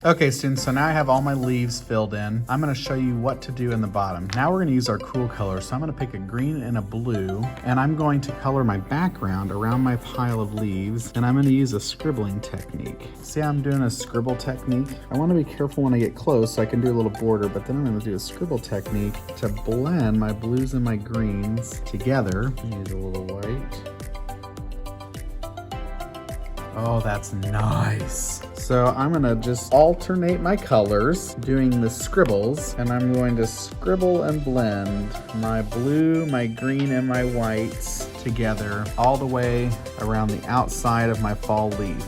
Okay, students, so now I have all my leaves filled in. I'm gonna show you what to do in the bottom. Now we're gonna use our cool colors. So I'm gonna pick a green and a blue, and I'm going to color my background around my pile of leaves, and I'm gonna use a scribbling technique. See how I'm doing a scribble technique? I wanna be careful when I get close so I can do a little border, but then I'm gonna do a scribble technique to blend my blues and my greens together. Use a little white. Oh, that's nice. So I'm gonna just alternate my colors doing the scribbles, and I'm going to scribble and blend my blue, my green, and my whites together all the way around the outside of my fall leaf.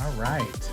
All right,